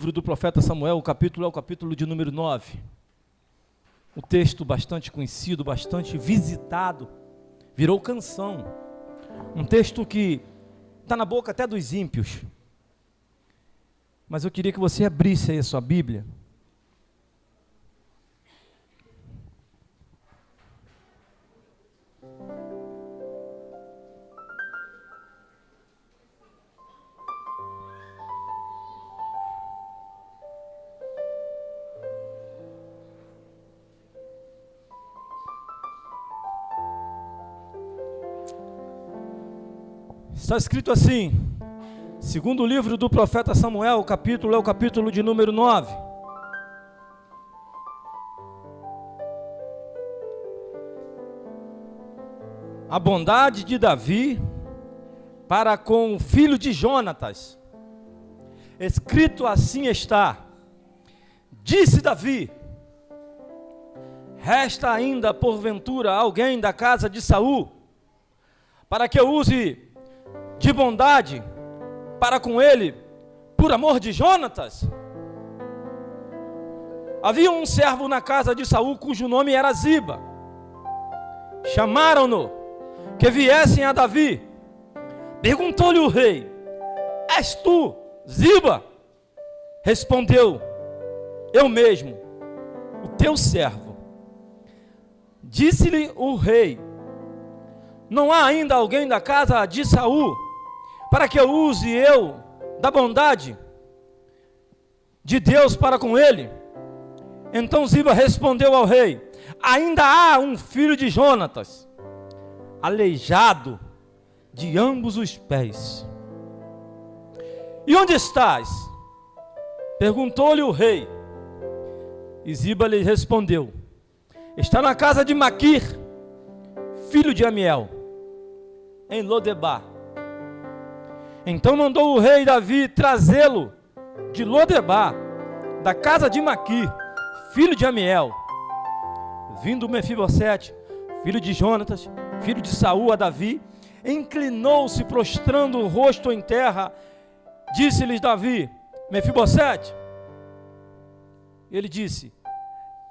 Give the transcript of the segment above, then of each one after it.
Livro do profeta Samuel, o capítulo é o capítulo de número 9. O texto bastante conhecido, bastante visitado, virou canção. Um texto que está na boca até dos ímpios. Mas eu queria que você abrisse aí a sua Bíblia. Está escrito assim, segundo o livro do profeta Samuel, o capítulo é o capítulo de número 9. A bondade de Davi para com o filho de Jonatas. Escrito assim está: disse Davi: resta ainda porventura alguém da casa de Saul, para que eu use de bondade para com ele, por amor de Jonatas? Havia um servo na casa de Saul, cujo nome era Ziba. Chamaram-no, que viessem a Davi. Perguntou-lhe o rei: és tu, Ziba? Respondeu: eu mesmo, o teu servo. Disse-lhe o rei: não há ainda alguém da casa de Saul, para que eu use eu da bondade de Deus para com ele? Então Ziba respondeu ao rei: ainda há um filho de Jonatas, aleijado de ambos os pés. E onde estás? Perguntou-lhe o rei. E Ziba lhe respondeu: está na casa de Maquir, filho de Amiel, em Lodebar. Então mandou o rei Davi trazê-lo de Lodebar, da casa de Maquir, filho de Amiel. Vindo Mefibosete, filho de Jonatas, filho de Saul, a Davi, inclinou-se, prostrando o rosto em terra. Disse-lhes Davi: Mefibosete. Ele disse: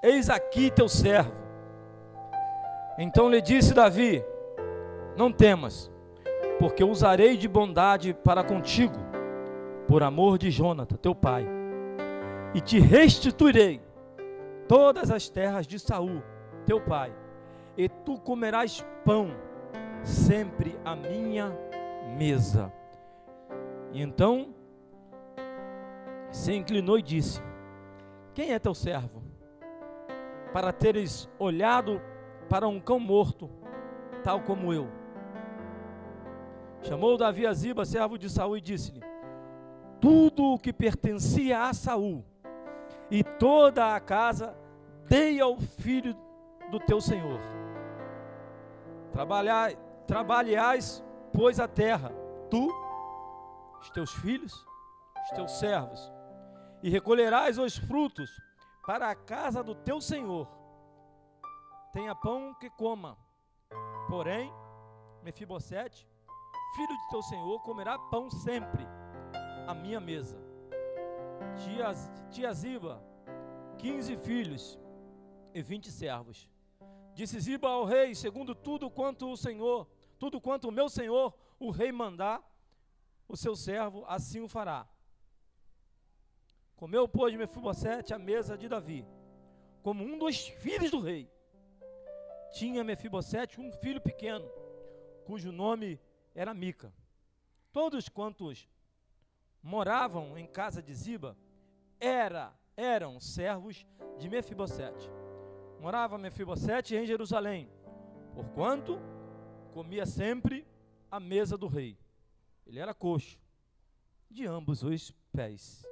eis aqui teu servo. Então lhe disse Davi: não temas, porque usarei de bondade para contigo, por amor de Jonatas, teu pai, e te restituirei todas as terras de Saul, teu pai, e tu comerás pão sempre à minha mesa. E então se inclinou e disse: quem é teu servo, para teres olhado para um cão morto, tal como eu? Chamou Davi a Ziba, servo de Saul, e disse-lhe: tudo o que pertencia a Saul e toda a casa dei ao filho do teu senhor. Trabalhais, pois, a terra, tu, os teus filhos, os teus servos, e recolherás os frutos para a casa do teu senhor. Tenha pão que coma. Porém, Mefibosete, filho de teu senhor, comerá pão sempre à minha mesa. Tia Ziba, 15 filhos e 20 servos. Disse Ziba ao rei: segundo tudo quanto o meu senhor, o rei mandar, o seu servo assim o fará. Comeu, pois, Mefibosete à mesa de Davi, como um dos filhos do rei. Tinha Mefibosete um filho pequeno, cujo nome era Mica. Todos quantos moravam em casa de Ziba eram servos de Mefibosete. Morava Mefibosete em Jerusalém, porquanto comia sempre à mesa do rei. Ele era coxo de ambos os pés.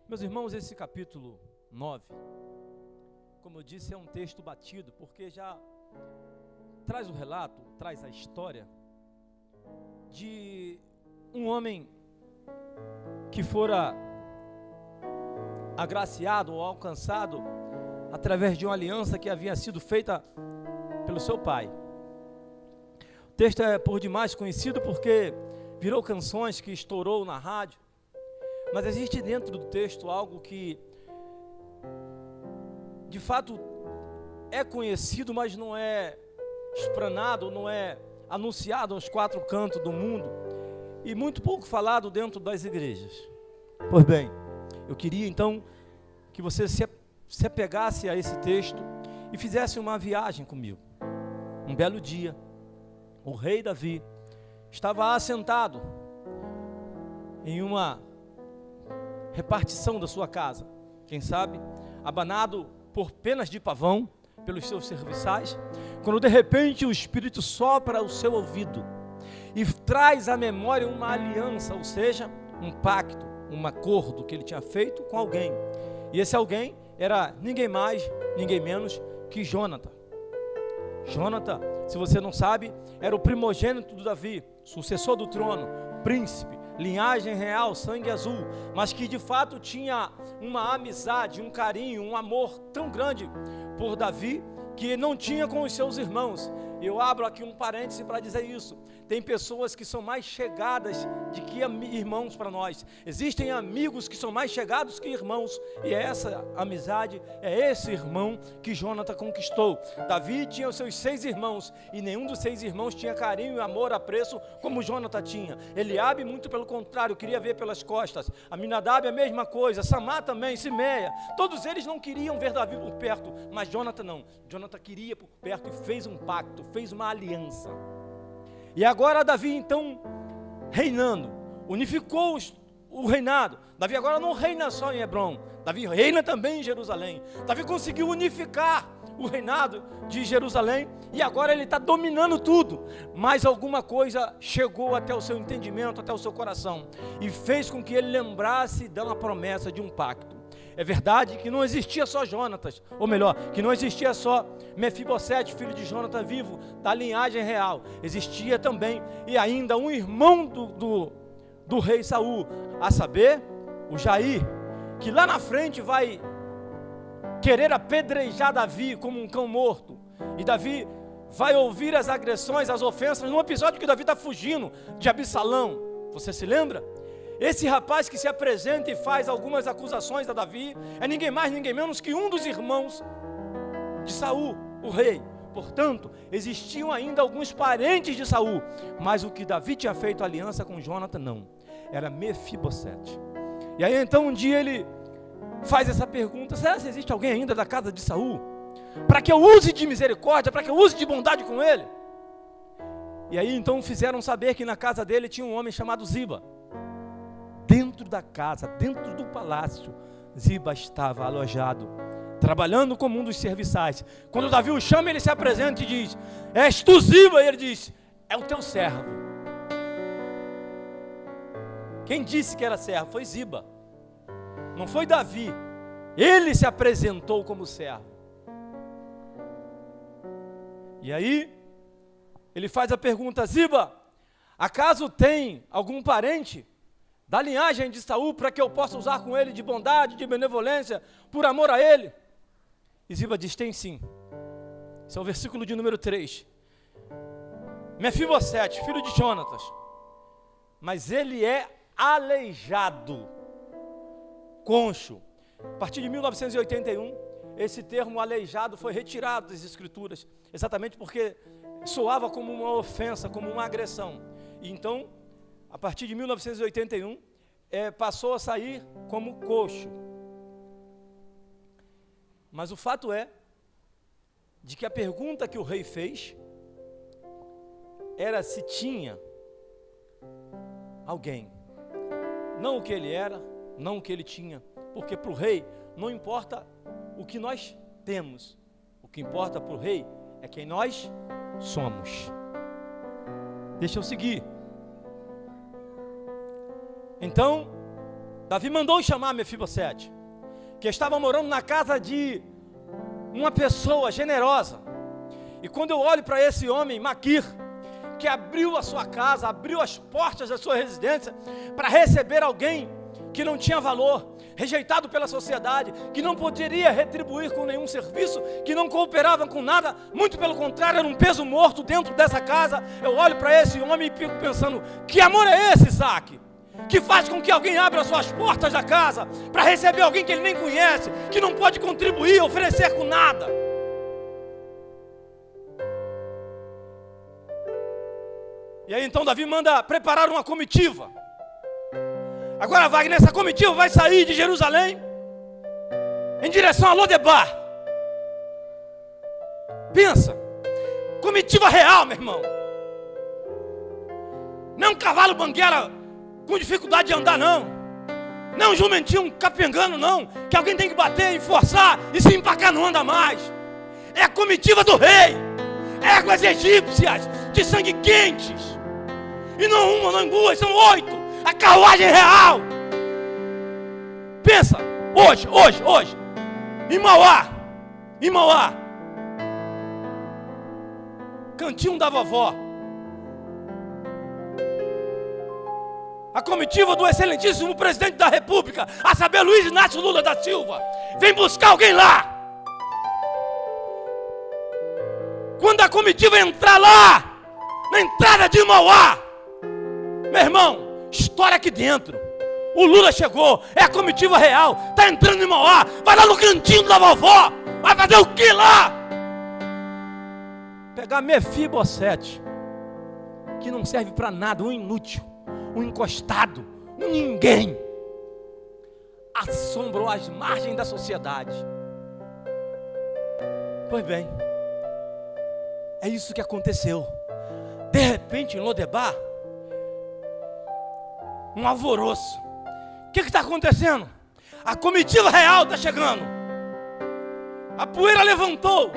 Meus irmãos, esse capítulo 9, como eu disse, é um texto batido, porque já traz o relato, traz a história de um homem que fora agraciado ou alcançado através de uma aliança que havia sido feita pelo seu pai. O texto é por demais conhecido porque virou canções, que estourou na rádio. Mas existe dentro do texto algo que, de fato, é conhecido, mas não é explanado, não é anunciado aos quatro cantos do mundo, e muito pouco falado dentro das igrejas. Pois bem, eu queria então que você se apegasse a esse texto e fizesse uma viagem comigo. Um belo dia, o rei Davi estava assentado em uma repartição da sua casa, quem sabe, abanado por penas de pavão, pelos seus serviçais, quando de repente o Espírito sopra o seu ouvido e traz à memória uma aliança, ou seja, um pacto, um acordo que ele tinha feito com alguém. E esse alguém era ninguém mais, ninguém menos que Jônatan. Jônatan, se você não sabe, era o primogênito do Davi, sucessor do trono, príncipe, linhagem real, sangue azul, mas que de fato tinha uma amizade, um carinho, um amor tão grande por Davi, que não tinha com os seus irmãos. Eu abro aqui um parêntese para dizer isso. Tem pessoas que são mais chegadas do que irmãos para nós. Existem amigos que são mais chegados que irmãos. E essa amizade, é esse irmão que Jônatan conquistou. Davi tinha os seus 6 irmãos, e nenhum dos 6 irmãos tinha carinho, amor, apreço como Jônatan tinha. Eliabe, muito pelo contrário, queria ver pelas costas. Aminadab, a mesma coisa. Samá também, Simeia. Todos eles não queriam ver Davi por perto, mas Jônatan não. Jônatan queria por perto e fez um pacto, fez uma aliança. E agora Davi então reinando, unificou o reinado. Davi agora não reina só em Hebrom, Davi reina também em Jerusalém. Davi conseguiu unificar o reinado de Jerusalém e agora ele está dominando tudo. Mas alguma coisa chegou até o seu entendimento, até o seu coração, e fez com que ele lembrasse de uma promessa, de um pacto. É verdade que não existia só Jonatas, ou melhor, que não existia só Mefibosete, filho de Jônatan vivo, da linhagem real. Existia também e ainda um irmão do rei Saul, a saber, o Jair, que lá na frente vai querer apedrejar Davi como um cão morto. E Davi vai ouvir as agressões, as ofensas, num episódio que Davi está fugindo de Absalão. Você se lembra? Esse rapaz que se apresenta e faz algumas acusações a Davi é ninguém mais, ninguém menos que um dos irmãos de Saul, o rei. Portanto, existiam ainda alguns parentes de Saul, mas o que Davi tinha feito aliança com Jônatan, não. Era Mefibosete. E aí então um dia ele faz essa pergunta: será que existe alguém ainda da casa de Saul? Para que eu use de misericórdia, para que eu use de bondade com ele? E aí então fizeram saber que na casa dele tinha um homem chamado Ziba. Dentro da casa, dentro do palácio, Ziba estava alojado, trabalhando como um dos serviçais. Quando Davi o chama, ele se apresenta e diz: és tu, Ziba? E ele diz: é o teu servo. Quem disse que era servo foi Ziba, não foi Davi. Ele se apresentou como servo. E aí ele faz a pergunta: Ziba, acaso tem algum parente da linhagem de Saul para que eu possa usar com ele de bondade, de benevolência, por amor a ele? E Ziba diz: tem sim. Esse é o versículo de número 3. Mefibosete, filho de Jonatas, mas ele é aleijado, concho. A partir de 1981, esse termo aleijado foi retirado das escrituras, exatamente porque soava como uma ofensa, como uma agressão. E então, a partir de 1981, passou a sair como coxo. Mas o fato é de que a pergunta que o rei fez era se tinha alguém, não o que ele era, não o que ele tinha, porque para o rei não importa o que nós temos, o que importa para o rei é quem nós somos. Deixa eu seguir. Então, Davi mandou chamar Mefibosete, que estava morando na casa de uma pessoa generosa. E quando eu olho para esse homem, Maquir, que abriu a sua casa, abriu as portas da sua residência para receber alguém que não tinha valor, rejeitado pela sociedade, que não poderia retribuir com nenhum serviço, que não cooperava com nada, muito pelo contrário, era um peso morto dentro dessa casa. Eu olho para esse homem e fico pensando: que amor é esse, Isaac? que faz com que alguém abra suas portas da casa para receber alguém que ele nem conhece, que não pode contribuir, oferecer com nada. E aí então Davi manda preparar uma comitiva. Agora Wagner, essa comitiva vai sair de Jerusalém em direção a Lodebar. Pensa, comitiva real, meu irmão. Não é um cavalo banguela com dificuldade de andar, não. Não é um jumentinho capengando, não, que alguém tem que bater e forçar e se empacar não anda mais. É a comitiva do rei. Éguas egípcias de sangue quentes. E não uma, não duas, são 8. A carruagem real. Pensa, hoje, em Mauá, cantinho da vovó, a comitiva do excelentíssimo presidente da República, a saber, Luiz Inácio Lula da Silva, vem buscar alguém lá. Quando a comitiva entrar lá, na entrada de Mauá, meu irmão, estoura aqui dentro. O Lula chegou, é a comitiva real, está entrando em Mauá, vai lá no cantinho da vovó, vai fazer o que lá? Pegar Mefibosete, que não serve para nada, um inútil, um encostado, um ninguém, assombrou as margens da sociedade. Pois bem, é isso que aconteceu. De repente em Lodebar, um alvoroço. O que está acontecendo? A comitiva real está chegando. A poeira levantou.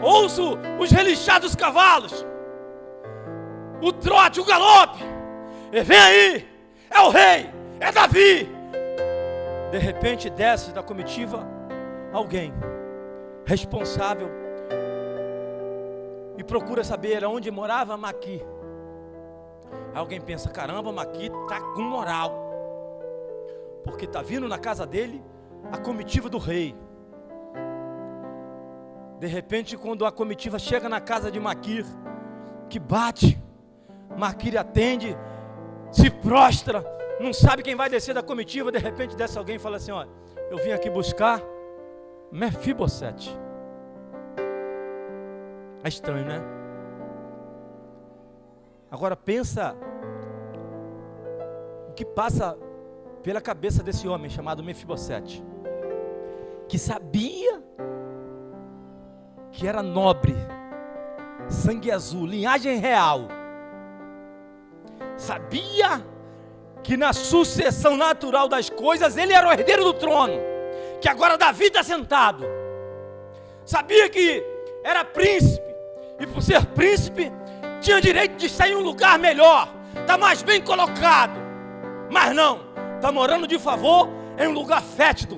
Ouço os relinchados cavalos, o trote, o galope. E vem aí, é o rei, é Davi. De repente desce da comitiva alguém responsável e procura saber onde morava Maqui. Alguém pensa, caramba, Maqui está com moral, porque está vindo na casa dele a comitiva do rei. De repente, quando a comitiva chega na casa de Maquir, que bate, Maquir atende, se prostra, não sabe quem vai descer da comitiva. De repente desce alguém e fala assim: olha, eu vim aqui buscar Mefibosete. É estranho, né? Agora pensa o que passa pela cabeça desse homem chamado Mefibosete, que sabia que era nobre, sangue azul, linhagem real. Sabia que na sucessão natural das coisas ele era o herdeiro do trono, que agora Davi está sentado. Sabia que era príncipe, e por ser príncipe tinha direito de estar em um lugar melhor, está mais bem colocado. Mas não, está morando de favor em um lugar fétido,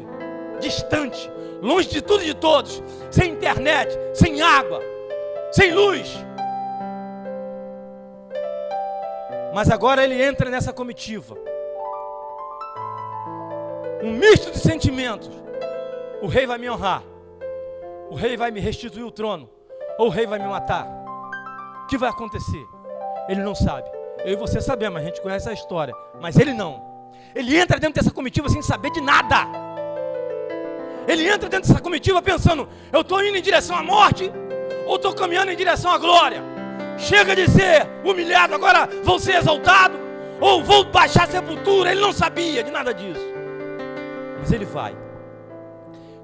distante, longe de tudo e de todos, sem internet, sem água, sem luz. Mas agora ele entra nessa comitiva, um misto de sentimentos. O rei vai me honrar, o rei vai me restituir o trono, ou o rei vai me matar. O que vai acontecer? Ele não sabe. Eu e você sabemos, a gente conhece a história, mas ele não. Ele entra dentro dessa comitiva sem saber de nada. Ele entra dentro dessa comitiva pensando: eu estou indo em direção à morte, ou estou caminhando em direção à glória? Chega de ser humilhado, agora vou ser exaltado, ou vou baixar a sepultura. Ele não sabia de nada disso, mas ele vai.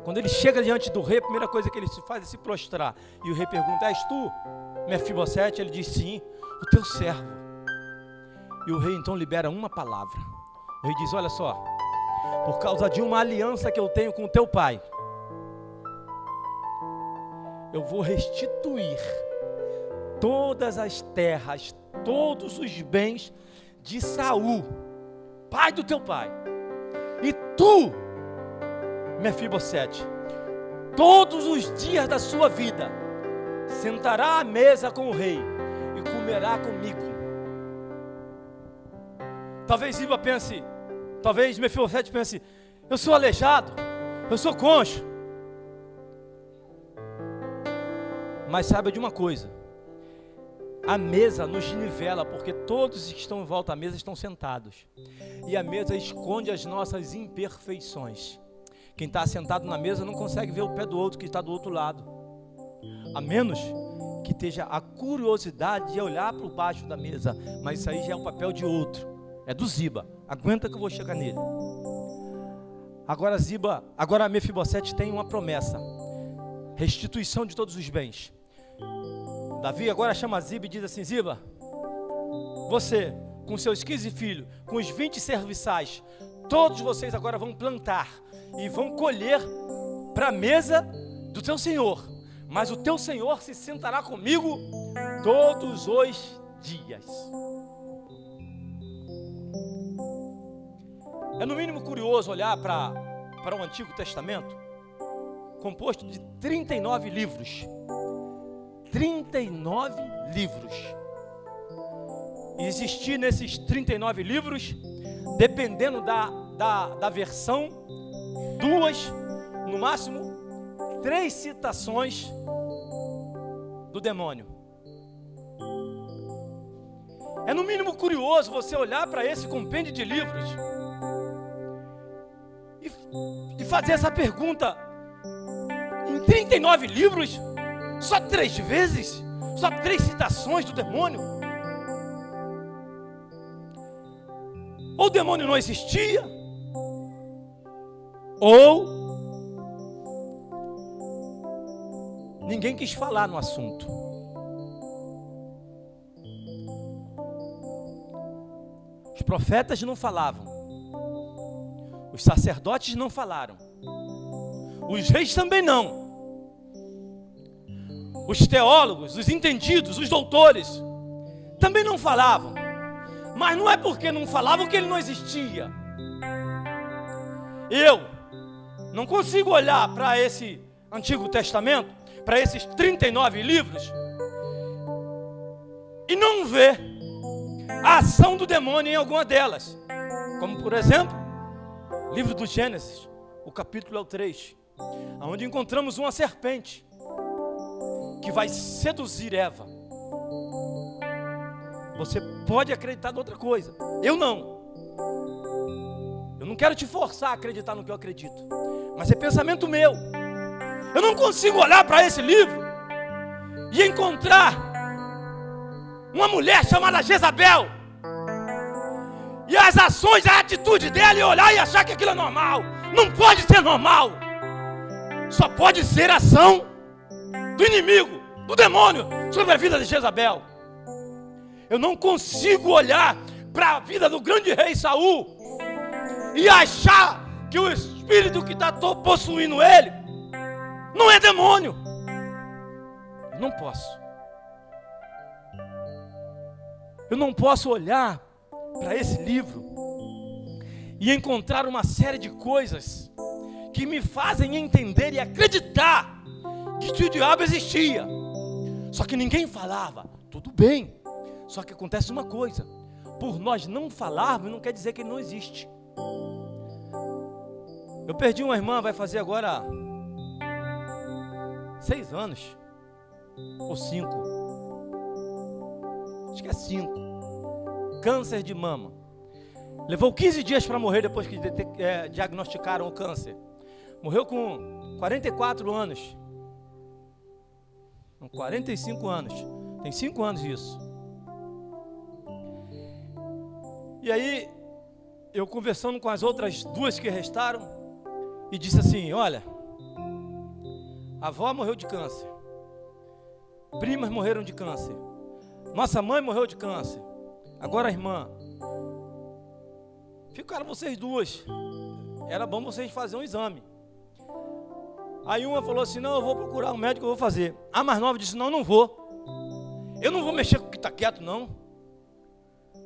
Quando ele chega diante do rei, a primeira coisa que ele faz é se prostrar. E o rei pergunta: és tu, Mefibosete? Ele diz: sim, o teu servo. E o rei então libera uma palavra. O rei diz: olha só, por causa de uma aliança que eu tenho com o teu pai, eu vou restituir todas as terras, todos os bens de Saul, pai do teu pai. E tu, Mefibosete, todos os dias da sua vida, sentará à mesa com o rei e comerá comigo. Talvez Ziba pense, talvez Mefibosete pense: eu sou aleijado, eu sou coxo. Mas saiba de uma coisa: A mesa nos nivela, porque todos que estão em volta à mesa estão sentados. E a mesa esconde as nossas imperfeições. Quem está sentado na mesa não consegue ver o pé do outro que está do outro lado. A menos que esteja a curiosidade de olhar para o baixo da mesa. Mas isso aí já é o papel de outro. É do Ziba. Aguenta que eu vou chegar nele. Agora Mefibosete tem uma promessa. Restituição de todos os bens. Davi agora chama Ziba e diz assim: Ziba, você, com seus 15 filhos, com os 20 serviçais, todos vocês agora vão plantar e vão colher para a mesa do teu senhor. Mas o teu senhor se sentará comigo todos os dias. É no mínimo curioso olhar para o Antigo Testamento, composto de 39 livros. 39 livros. E existir nesses 39 livros, dependendo da versão, 2, no máximo 3 citações do demônio. É no mínimo curioso você olhar para esse compêndio de livros e fazer essa pergunta: em 39 livros, só 3 vezes? Só 3 citações do demônio? Ou o demônio não existia, ou ninguém quis falar no assunto. Os profetas não falavam, os sacerdotes não falaram, os reis também não. Os teólogos, os entendidos, os doutores também não falavam. Mas não é porque não falavam que ele não existia. Eu não consigo olhar para esse Antigo Testamento, para esses 39 livros, e não ver a ação do demônio em alguma delas. Como, por exemplo, livro do Gênesis, o capítulo é o 3, onde encontramos uma serpente que vai seduzir Eva. Você pode acreditar em outra coisa, eu não. Eu não quero te forçar a acreditar no que eu acredito, mas é pensamento meu. Eu não consigo olhar para esse livro e encontrar uma mulher chamada Jezabel e as ações, a atitude dela, e olhar e achar que aquilo é normal. Não pode ser normal. Só pode ser ação do inimigo, do demônio, sobre a vida de Jezabel. Eu não consigo olhar para a vida do grande rei Saul e achar que o espírito que está possuindo ele não é demônio. Não posso. Eu não posso olhar para esse livro e encontrar uma série de coisas que me fazem entender e acreditar que o diabo existia. Só que ninguém falava. Tudo bem. Só que acontece uma coisa: por nós não falarmos, não quer dizer que ele não existe. Eu perdi uma irmã, vai fazer agora 6 anos ou 5, acho que é 5. Câncer de mama. Levou 15 dias para morrer depois que diagnosticaram o câncer. Morreu com 44 anos. 45 anos. Tem 5 anos isso. E aí, eu conversando com as outras 2 que restaram, e disse assim: olha, a avó morreu de câncer, primas morreram de câncer, nossa mãe morreu de câncer, agora a irmã. Ficaram vocês 2, era bom vocês fazerem um exame. Aí uma falou assim: não, eu vou procurar um médico, eu vou fazer. A mais nova disse: não, não vou. Eu não vou mexer com o que está quieto, não.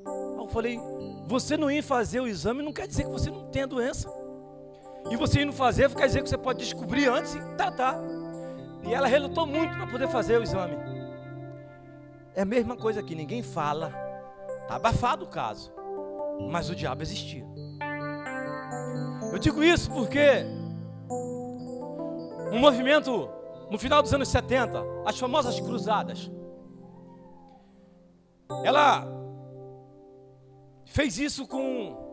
Aí eu falei: você não ir fazer o exame não quer dizer que você não tem a doença. E você indo fazer, quer dizer que você pode descobrir antes e tratar. E ela relutou muito para poder fazer o exame. É a mesma coisa aqui, ninguém fala. Está abafado o caso. Mas o diabo existia. Eu digo isso porque um movimento no final dos anos 70, as famosas cruzadas, ela fez isso com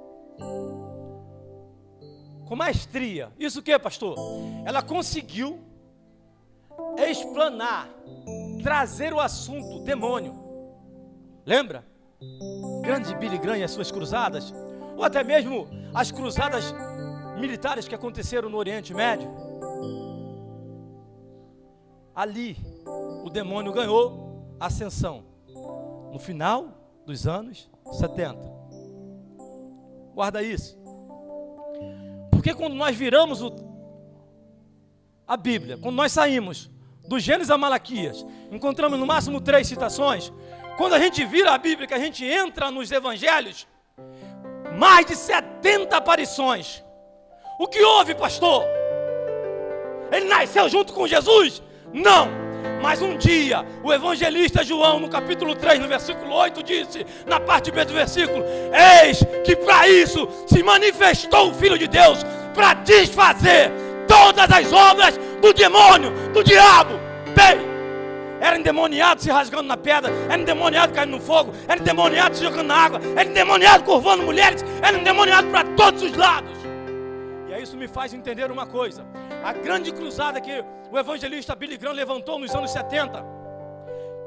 maestria. Isso o que, pastor? Ela conseguiu explanar, trazer o assunto demônio. Lembra? Grande Billy Graham e as suas cruzadas, ou até mesmo as cruzadas militares que aconteceram no Oriente Médio. Ali, o demônio ganhou ascensão no final dos anos 70. Guarda isso. Porque quando nós viramos a Bíblia, quando nós saímos do Gênesis a Malaquias, encontramos no máximo 3 citações. Quando a gente vira a Bíblia, que a gente entra nos evangelhos, mais de 70 aparições. O que houve, pastor? Ele nasceu junto com Jesus? Não, mas um dia o evangelista João, no capítulo 3, no versículo 8, disse, na parte B do versículo: eis que para isso se manifestou o Filho de Deus, para desfazer todas as obras do demônio, do diabo. Bem, era endemoniado se rasgando na pedra, era endemoniado caindo no fogo, era endemoniado se jogando na água, era endemoniado curvando mulheres, era endemoniado para todos os lados. E aí isso me faz entender uma coisa: a grande cruzada que o evangelista Billy Graham levantou nos anos 70,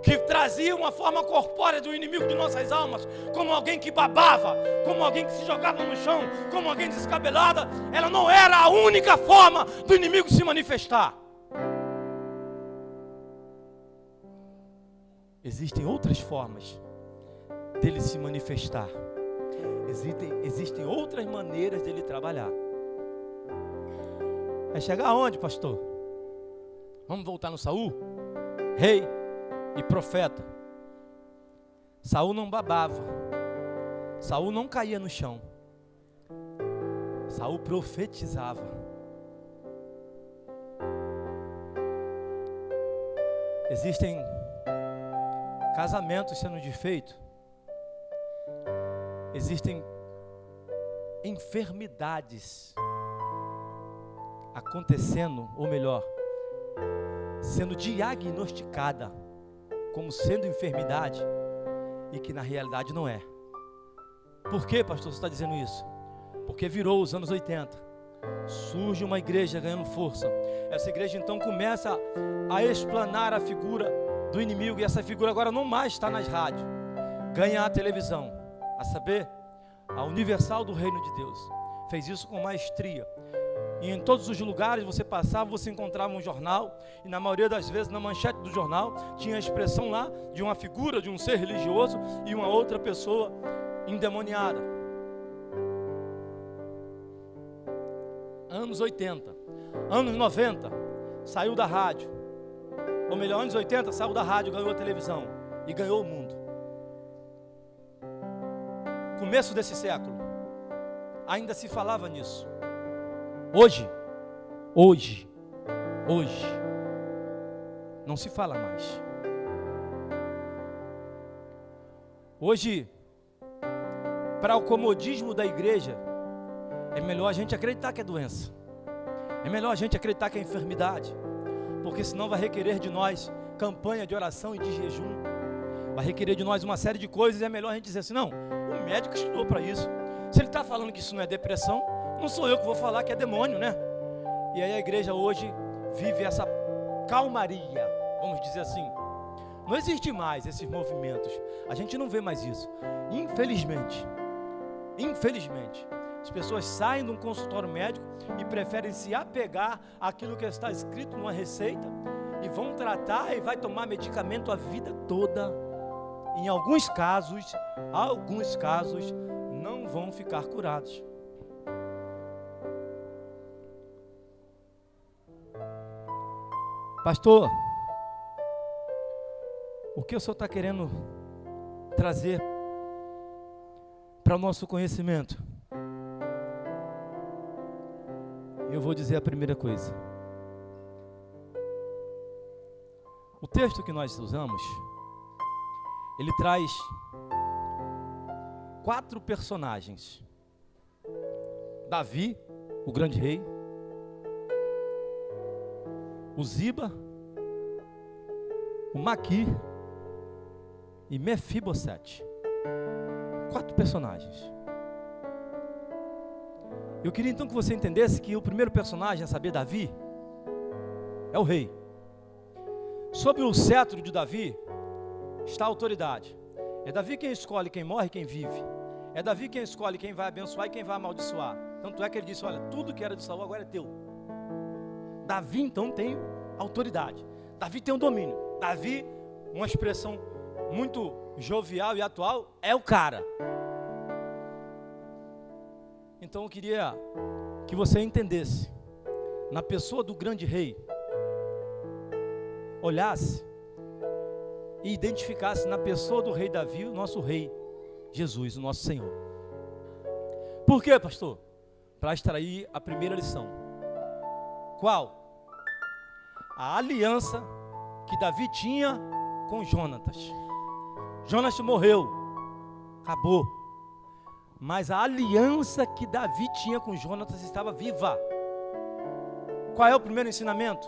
que trazia uma forma corpórea do inimigo de nossas almas, como alguém que babava, como alguém que se jogava no chão, como alguém descabelada, ela não era a única forma do inimigo se manifestar. Existem outras formas dele se manifestar. Existem outras maneiras dele trabalhar. Vai chegar aonde, pastor? Vamos voltar no Saul? Rei e profeta. Saul não babava. Saul não caía no chão. Saul profetizava. Existem casamentos sendo desfeitos. Existem enfermidades acontecendo, ou melhor, sendo diagnosticada como sendo enfermidade e que na realidade não é. Por que, pastor, você está dizendo isso? Porque virou os anos 80, surge uma igreja ganhando força. Essa igreja então começa a explanar a figura do inimigo, e essa figura agora não mais está nas rádios, ganha a televisão, a saber, a Universal do Reino de Deus. Fez isso com maestria. E em todos os lugares você passava, você encontrava um jornal, e na maioria das vezes na manchete do jornal tinha a expressão lá de uma figura, de um ser religioso e uma outra pessoa endemoniada. Anos 80, anos 90, saiu da rádio, ou melhor, anos 80, saiu da rádio, ganhou a televisão e ganhou o mundo. Começo desse século, ainda se falava nisso. Hoje, não se fala mais. Hoje, para o comodismo da igreja, é melhor a gente acreditar que é doença. É melhor a gente acreditar que é enfermidade, porque senão vai requerer de nós campanha de oração e de jejum. Vai requerer de nós uma série de coisas, e é melhor a gente dizer assim: não, o médico estudou para isso. Se ele está falando que isso não é depressão, não sou eu que vou falar que é demônio, né? E aí a igreja hoje vive essa calmaria, vamos dizer assim. Não existe mais esses movimentos. A gente não vê mais isso. Infelizmente, as pessoas saem de um consultório médico e preferem se apegar àquilo que está escrito numa receita e vão tratar e vai tomar medicamento a vida toda. Em alguns casos, não vão ficar curados. Pastor, o que o senhor está querendo trazer para o nosso conhecimento? Eu vou dizer a primeira coisa. O texto que nós usamos, ele traz 4 personagens: Davi, o grande rei, o Ziba, o Maqui e Mefibosete. 4 personagens. Eu queria então que você entendesse que o primeiro personagem a saber, Davi, é o rei. Sobre o cetro de Davi está a autoridade. É Davi quem escolhe quem morre e quem vive. É Davi quem escolhe quem vai abençoar e quem vai amaldiçoar. Tanto é que ele disse, olha, tudo que era de Saul agora é teu. Davi então tem autoridade. Davi tem um domínio. Davi, uma expressão muito jovial e atual, é o cara. Então eu queria que você entendesse, na pessoa do grande rei, olhasse e identificasse na pessoa do rei Davi, o nosso rei Jesus, o nosso Senhor. Por quê, pastor? Para extrair a primeira lição. Qual? A aliança que Davi tinha com Jonatas. Jonatas morreu, acabou. Mas a aliança que Davi tinha com Jonatas estava viva. Qual é o primeiro ensinamento?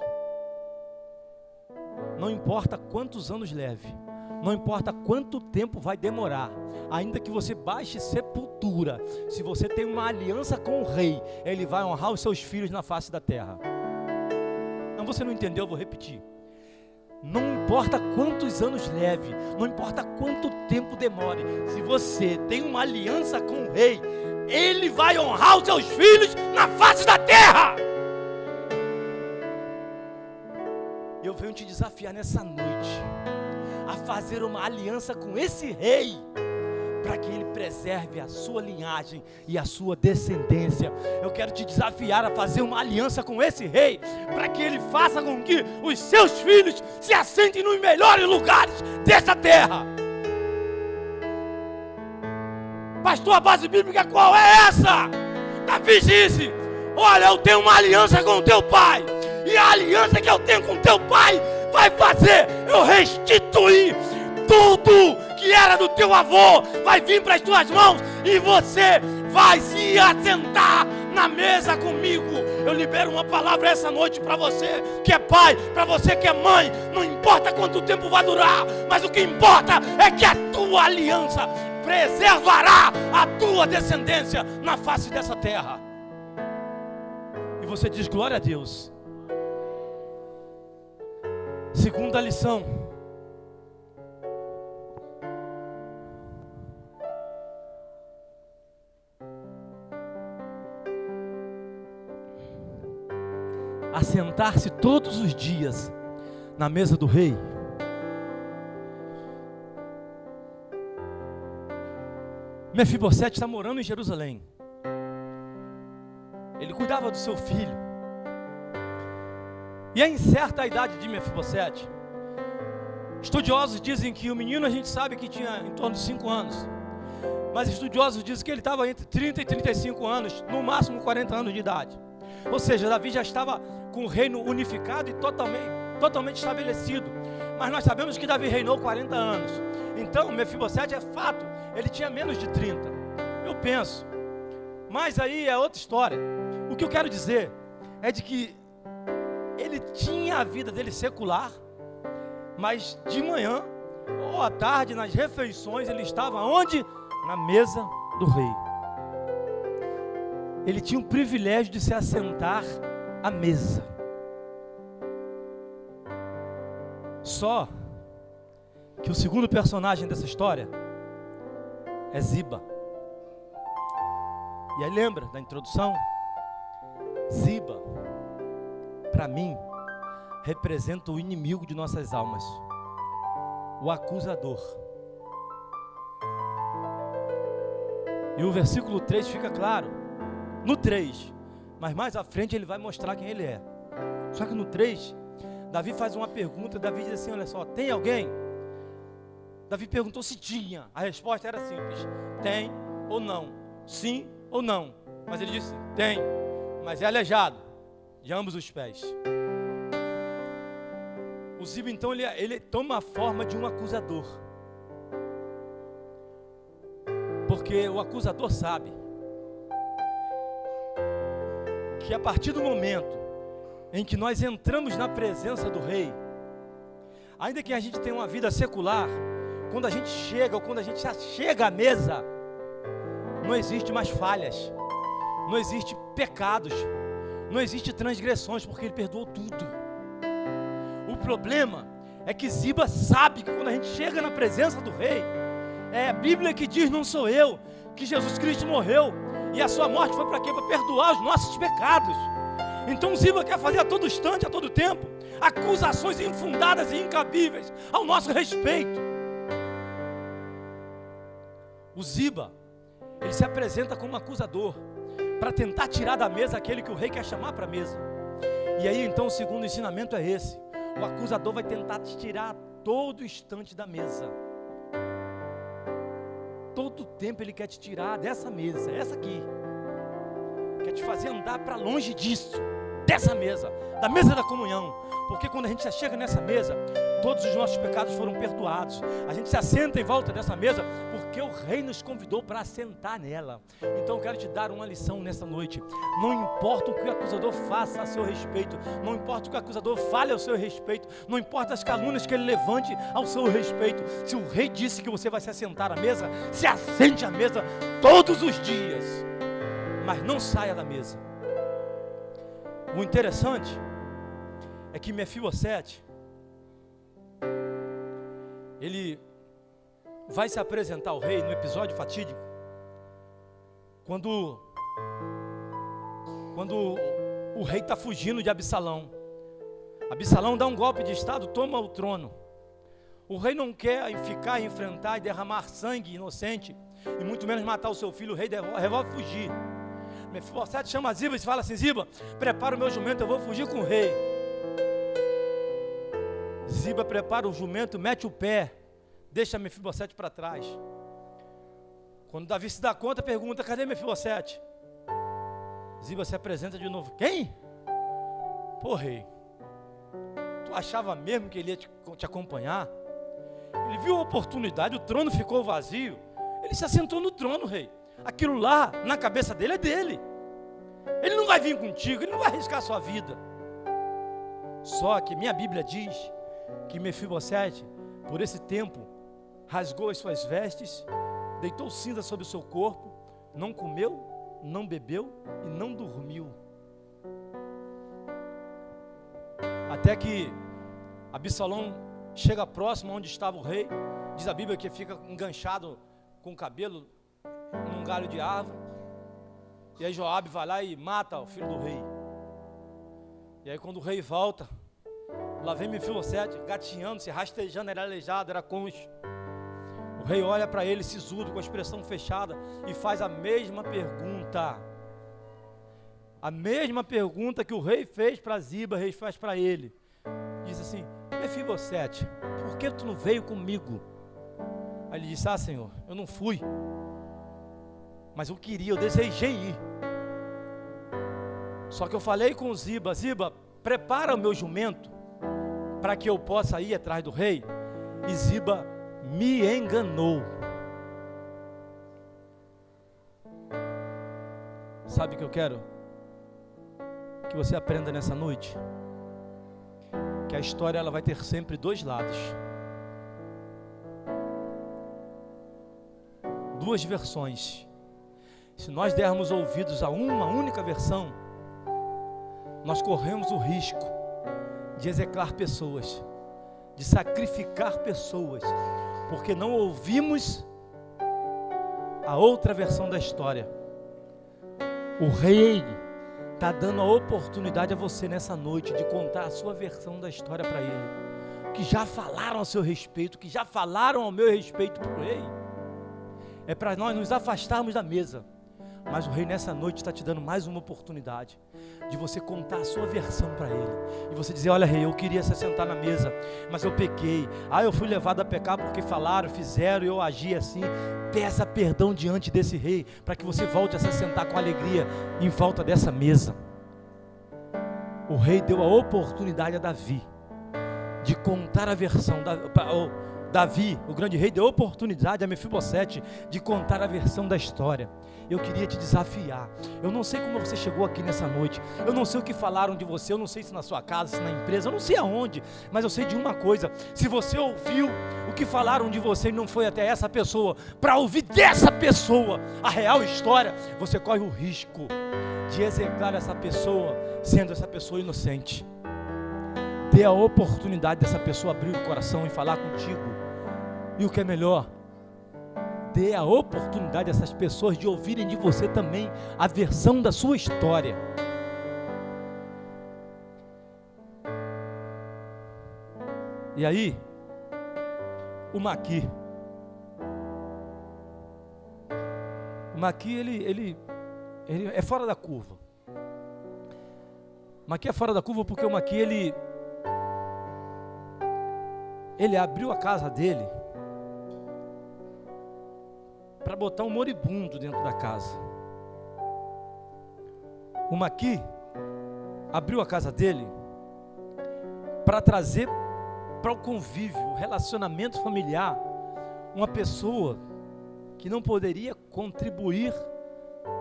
Não importa quantos anos leve, não importa quanto tempo vai demorar, ainda que você baixe sepultura, se você tem uma aliança com o rei, ele vai honrar os seus filhos na face da terra. Não, você não entendeu, eu vou repetir. Não importa quantos anos leve, não importa quanto tempo demore, se você tem uma aliança com o rei, ele vai honrar os seus filhos na face da terra. Eu venho te desafiar nessa noite a fazer uma aliança com esse rei, para que ele preserve a sua linhagem e a sua descendência. Eu quero te desafiar a fazer uma aliança com esse rei, para que ele faça com que os seus filhos se assentem nos melhores lugares dessa terra. Pastor, a base bíblica qual é essa? Davi disse, olha, eu tenho uma aliança com o teu pai, e a aliança que eu tenho com o teu pai vai fazer eu restituir tudo que era do teu avô, vai vir para as tuas mãos, e você vai se assentar na mesa comigo. Eu libero uma palavra essa noite para você que é pai, para você que é mãe. Não importa quanto tempo vai durar, mas o que importa é que a tua aliança preservará a tua descendência na face dessa terra. E você diz glória a Deus. Segunda lição: assentar-se todos os dias na mesa do rei. Mefibosete está morando em Jerusalém. Ele cuidava do seu filho. E em certa idade de Mefibosete, estudiosos dizem que o menino, a gente sabe que tinha em torno de 5 anos, mas estudiosos dizem que ele estava entre 30 e 35 anos, no máximo 40 anos de idade. Ou seja, Davi já estava com o reino unificado e totalmente estabelecido. Mas nós sabemos que Davi reinou 40 anos. Então, Mefibosete é fato, ele tinha menos de 30. Eu penso. Mas aí é outra história. O que eu quero dizer é de que ele tinha a vida dele secular, mas de manhã ou à tarde, nas refeições, ele estava onde? Na mesa do rei. Ele tinha o privilégio de se assentar à mesa. Só que o segundo personagem dessa história é Ziba. E aí lembra da introdução? Ziba, para mim, representa o inimigo de nossas almas, o acusador. E o versículo 3 fica claro, no 3, mas mais à frente ele vai mostrar quem ele é. Só que no 3, Davi faz uma pergunta, Davi diz assim, olha só, tem alguém? Davi perguntou se tinha, a resposta era simples, tem ou não, sim ou não, mas ele disse, tem, mas é aleijado de ambos os pés. O Ziba então ele toma a forma de um acusador, porque o acusador sabe que a partir do momento em que nós entramos na presença do rei, ainda que a gente tenha uma vida secular, quando a gente chega, ou quando a gente já chega à mesa, não existe mais falhas, não existe pecados, não existe transgressões, porque Ele perdoou tudo. O problema é que Ziba sabe que quando a gente chega na presença do Rei, é a Bíblia que diz, não sou eu, que Jesus Cristo morreu, e a sua morte foi para quê? Para perdoar os nossos pecados. Então Ziba quer fazer a todo instante, a todo tempo, acusações infundadas e incabíveis ao nosso respeito. O Ziba, ele se apresenta como um acusador, para tentar tirar da mesa aquele que o rei quer chamar para a mesa. E aí então o segundo ensinamento é esse: o acusador vai tentar te tirar a todo instante da mesa. Todo tempo ele quer te tirar dessa mesa, essa aqui. Quer te fazer andar para longe disso, dessa mesa, da mesa da comunhão. Porque quando a gente chega nessa mesa, todos os nossos pecados foram perdoados. A gente se assenta em volta dessa mesa, porque o Rei nos convidou para assentar nela. Então eu quero te dar uma lição nessa noite. Não importa o que o acusador faça a seu respeito, não importa o que o acusador fale ao seu respeito, não importa as calúnias que ele levante ao seu respeito. Se o Rei disse que você vai se assentar à mesa, se assente à mesa todos os dias, mas não saia da mesa. O interessante é que Mefibosete, ele vai se apresentar ao rei no episódio fatídico, quando o rei está fugindo de Absalão. Absalão dá um golpe de estado, toma o trono. O rei não quer ficar, enfrentar e derramar sangue inocente, e muito menos matar o seu filho. O rei resolve fugir. Mefibosete chama Ziba e fala assim: Ziba, prepara o meu jumento, eu vou fugir com o rei. Ziba prepara o jumento, mete o pé, deixa Mefibosete para trás. Quando Davi se dá conta, pergunta: cadê Mefibosete? Ziba se apresenta de novo: quem? Pô, rei, tu achava mesmo que ele ia te acompanhar? Ele viu a oportunidade, o trono ficou vazio, ele se assentou no trono, rei. Aquilo lá, na cabeça dele, é dele. Ele não vai vir contigo, ele não vai arriscar a sua vida. Só que minha Bíblia diz que Mefibosete, por esse tempo, rasgou as suas vestes, deitou cinza sobre o seu corpo, não comeu, não bebeu e não dormiu. Até que Absalão chega próximo onde estava o rei. Diz a Bíblia que fica enganchado com o cabelo num galho de árvore. E aí Joabe vai lá e mata o filho do rei. E aí quando o rei volta, lá vem Mefibosete, gatinhando, se rastejando, era aleijado, era concho. O rei olha para ele, sisudo, com a expressão fechada, e faz a mesma pergunta. A mesma pergunta que o rei fez para Ziba, o rei faz para ele. Diz assim: Mefibosete, por que tu não veio comigo? Aí ele disse: Senhor, eu não fui, mas eu queria, eu desejei ir. Só que eu falei com o Ziba: Ziba, prepara o meu jumento, para que eu possa ir atrás do rei. E Ziba me enganou. Sabe o que eu quero que você aprenda nessa noite? Que a história ela vai ter sempre dois lados, duas versões. Se nós dermos ouvidos a uma única versão, nós corremos o risco de execrar pessoas, de sacrificar pessoas, porque não ouvimos a outra versão da história. O rei está dando a oportunidade a você nessa noite de contar a sua versão da história para ele. Que já falaram a seu respeito, que já falaram ao meu respeito para o rei. É para nós nos afastarmos da mesa. Mas o rei nessa noite está te dando mais uma oportunidade de você contar a sua versão para ele. E você dizer: olha, rei, eu queria se sentar na mesa, mas eu pequei. Eu fui levado a pecar porque falaram, fizeram e eu agi assim. Peça perdão diante desse rei, para que você volte a se sentar com alegria em volta dessa mesa. O rei deu a oportunidade a Davi de contar a versão, Davi, o grande rei, deu oportunidade a Mefibosete de contar a versão da história. Eu queria te desafiar. Eu não sei como você chegou aqui nessa noite. Eu não sei o que falaram de você. Eu não sei se na sua casa, se na empresa. Eu não sei aonde. Mas eu sei de uma coisa. Se você ouviu o que falaram de você e não foi até essa pessoa, para ouvir dessa pessoa a real história, você corre o risco de execrar essa pessoa, sendo essa pessoa inocente. Dê a oportunidade dessa pessoa abrir o coração e falar contigo. E o que é melhor, dê a oportunidade dessas pessoas de ouvirem de você também a versão da sua história. E aí, o Maqui, ele é fora da curva. O Maqui é fora da curva porque o Maqui, ele abriu a casa dele para botar um moribundo dentro da casa. O Maqui abriu a casa dele para trazer para o convívio, o relacionamento familiar, uma pessoa que não poderia contribuir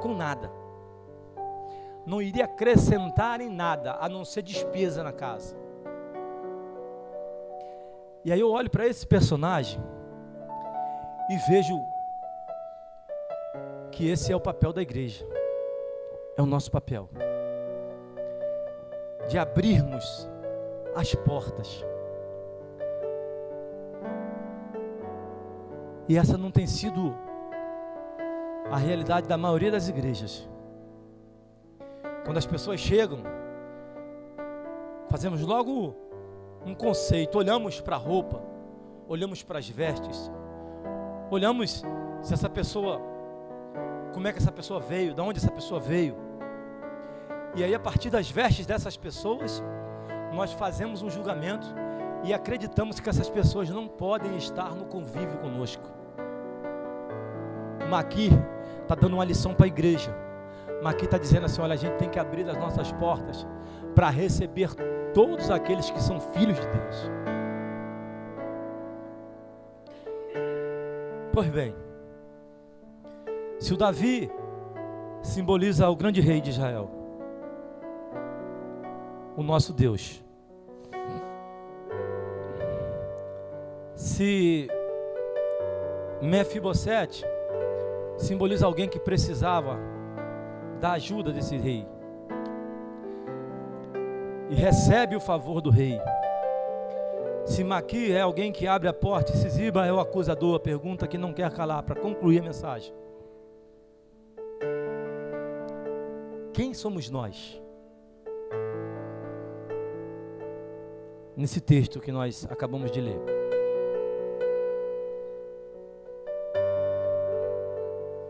com nada, não iria acrescentar em nada, a não ser despesa na casa. E aí eu olho para esse personagem e vejo que esse é o papel da igreja, é o nosso papel, de abrirmos as portas. E essa não tem sido a realidade da maioria das igrejas. Quando as pessoas chegam, fazemos logo um conceito, olhamos para a roupa, olhamos para as vestes, olhamos se essa pessoa, como é que essa pessoa veio, de onde essa pessoa veio. E aí, a partir das vestes dessas pessoas, nós fazemos um julgamento e acreditamos que essas pessoas não podem estar no convívio conosco. Maqui está dando uma lição para a igreja. Maqui está dizendo assim: olha, a gente tem que abrir as nossas portas para receber todos aqueles que são filhos de Deus. Pois bem, se o Davi simboliza o grande rei de Israel, o nosso Deus, se Mefibosete simboliza alguém que precisava da ajuda desse rei e recebe o favor do rei, se Maqui é alguém que abre a porta, e se Ziba é o acusador, a pergunta que não quer calar, para concluir a mensagem, quem somos nós? Nesse texto que nós acabamos de ler.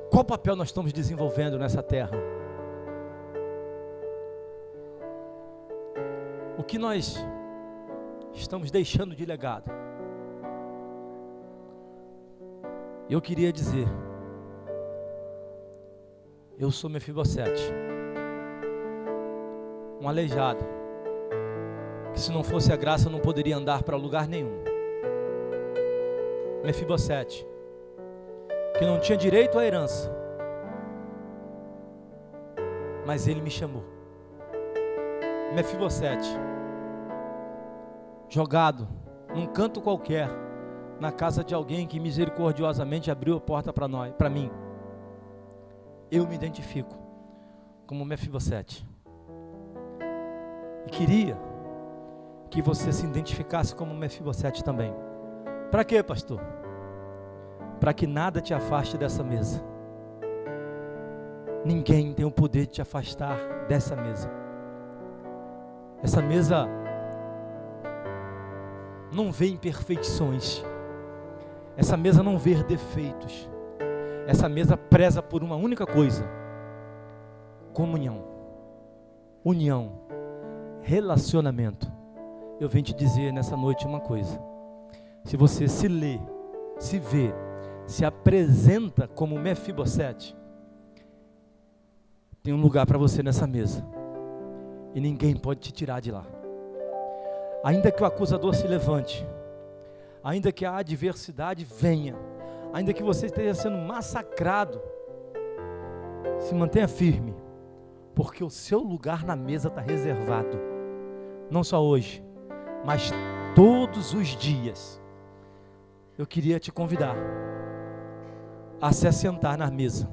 Qual papel nós estamos desenvolvendo nessa terra? O que nós estamos deixando de legado? Eu queria dizer, eu sou Mefibosete, um aleijado, que se não fosse a graça eu não poderia andar para lugar nenhum. Mefibosete, que não tinha direito à herança, mas ele me chamou. Mefibosete, jogado num canto qualquer, na casa de alguém que misericordiosamente abriu a porta para mim. Eu me identifico como Mefibosete. E queria que você se identificasse como Mefibosete também. Para quê, pastor? Para que nada te afaste dessa mesa. Ninguém tem o poder de te afastar dessa mesa. Essa mesa não vê imperfeições. Essa mesa não vê defeitos. Essa mesa preza por uma única coisa: comunhão, união, relacionamento. Eu venho te dizer nessa noite uma coisa: se você se lê, se vê, se apresenta como Mefibosete, tem um lugar para você nessa mesa, e ninguém pode te tirar de lá. Ainda que o acusador se levante, ainda que a adversidade venha, ainda que você esteja sendo massacrado, se mantenha firme, porque o seu lugar na mesa está reservado, não só hoje, mas todos os dias. Eu queria te convidar a se assentar na mesa.